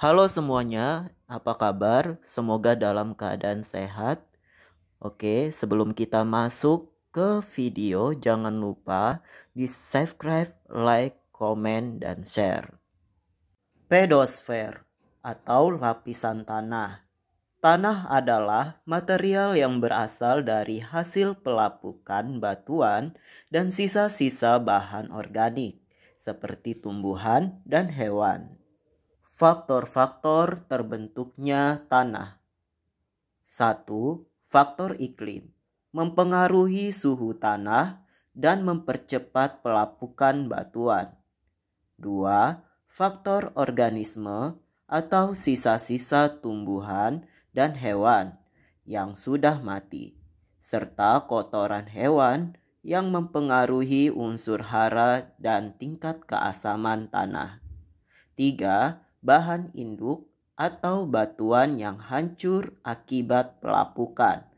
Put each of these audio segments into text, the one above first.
Halo semuanya, apa kabar? Semoga dalam keadaan sehat. Oke, sebelum kita masuk ke video, jangan lupa di subscribe, like, komen, dan share. Pedosfer atau lapisan tanah. Tanah adalah material yang berasal dari hasil pelapukan batuan dan sisa-sisa bahan organik seperti tumbuhan dan hewan. Faktor-faktor terbentuknya tanah. 1. Faktor iklim mempengaruhi suhu tanah dan mempercepat pelapukan batuan. 2. Faktor organisme atau sisa-sisa tumbuhan dan hewan yang sudah mati, serta kotoran hewan yang mempengaruhi unsur hara dan tingkat keasaman tanah. 3. Bahan induk atau batuan yang hancur akibat pelapukan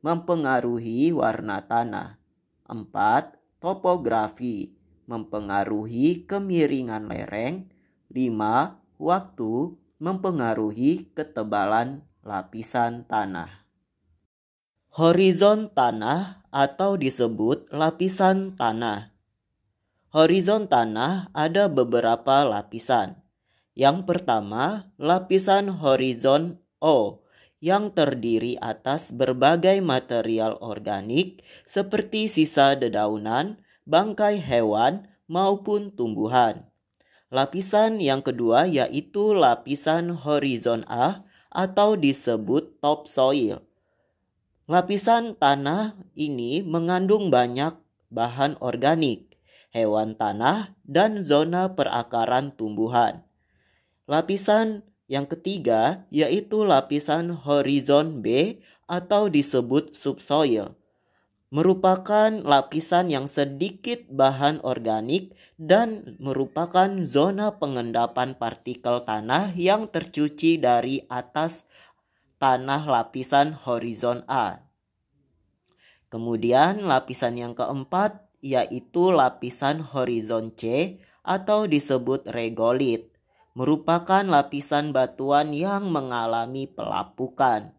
mempengaruhi warna tanah. 4. Topografi mempengaruhi kemiringan lereng. 5. Waktu mempengaruhi ketebalan lapisan tanah. Horizon tanah atau disebut lapisan tanah. Horizon tanah ada beberapa lapisan. Yang pertama, lapisan horizon O yang terdiri atas berbagai material organik seperti sisa dedaunan, bangkai hewan, maupun tumbuhan. Lapisan yang kedua yaitu lapisan horizon A atau disebut topsoil. Lapisan tanah ini mengandung banyak bahan organik, hewan tanah, dan zona perakaran tumbuhan. Lapisan yang ketiga yaitu lapisan horizon B atau disebut subsoil. Merupakan lapisan yang sedikit bahan organik dan merupakan zona pengendapan partikel tanah yang tercuci dari atas tanah lapisan horizon A. Kemudian lapisan yang keempat yaitu lapisan horizon C atau disebut regolit. Merupakan lapisan batuan yang mengalami pelapukan.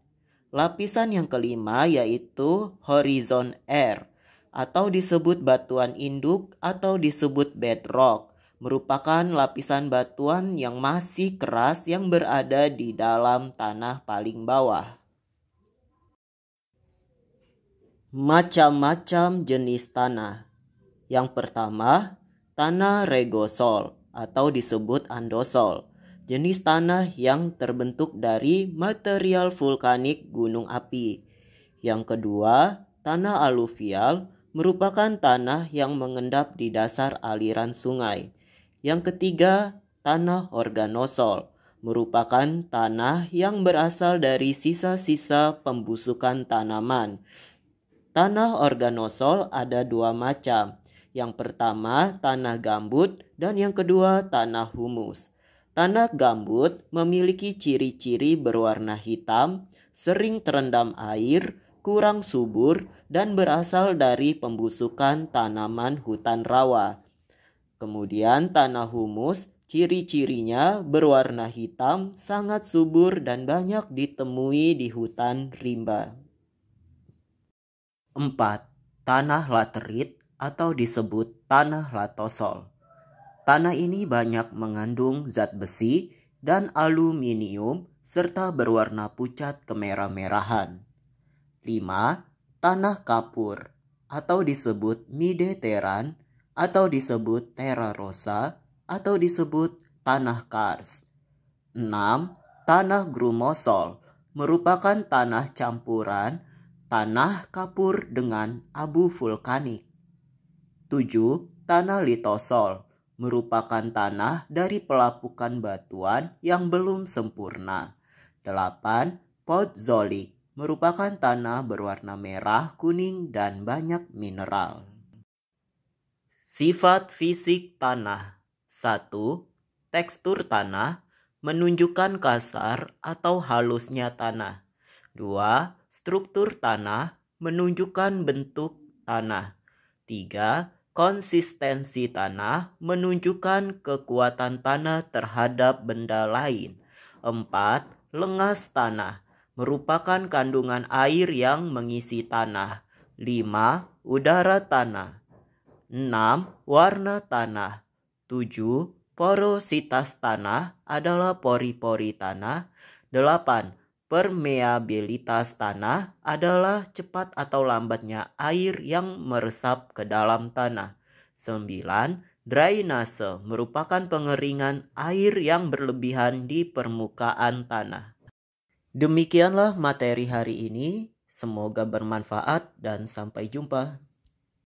Lapisan yang kelima yaitu horizon R atau disebut batuan induk atau disebut bedrock. Merupakan lapisan batuan yang masih keras yang berada di dalam tanah paling bawah. Macam-macam jenis tanah. Yang pertama, tanah regosol atau disebut andosol. Jenis tanah yang terbentuk dari material vulkanik gunung api. Yang kedua, tanah aluvial merupakan tanah yang mengendap di dasar aliran sungai. Yang ketiga, tanah organosol merupakan tanah yang berasal dari sisa-sisa pembusukan tanaman. Tanah organosol ada dua macam. Yang pertama tanah gambut dan yang kedua tanah humus. Tanah gambut memiliki ciri-ciri berwarna hitam, sering terendam air, kurang subur, dan berasal dari pembusukan tanaman hutan rawa. Kemudian tanah humus, ciri-cirinya berwarna hitam, sangat subur dan banyak ditemui di hutan rimba. 4. Tanah laterit atau disebut tanah latosol. Tanah ini banyak mengandung zat besi dan aluminium serta berwarna pucat kemerah-merahan. 5. Tanah kapur atau disebut mideteran atau disebut terra rosa atau disebut tanah kars. 6. Tanah grumosol merupakan tanah campuran tanah kapur dengan abu vulkanik. 7. Tanah litosol merupakan tanah dari pelapukan batuan yang belum sempurna. 8. Podzolik merupakan tanah berwarna merah, kuning, dan banyak mineral. Sifat fisik tanah. 1. Tekstur tanah menunjukkan kasar atau halusnya tanah. 2. Struktur tanah menunjukkan bentuk tanah. 3. Konsistensi tanah menunjukkan kekuatan tanah terhadap benda lain. 4. Lengas tanah merupakan kandungan air yang mengisi tanah. 5. Udara tanah. 6. Warna tanah. 7. Porositas tanah adalah pori-pori tanah. 8. Permeabilitas tanah adalah cepat atau lambatnya air yang meresap ke dalam tanah. 9. Drainase merupakan pengeringan air yang berlebihan di permukaan tanah. Demikianlah materi hari ini. Semoga bermanfaat dan sampai jumpa.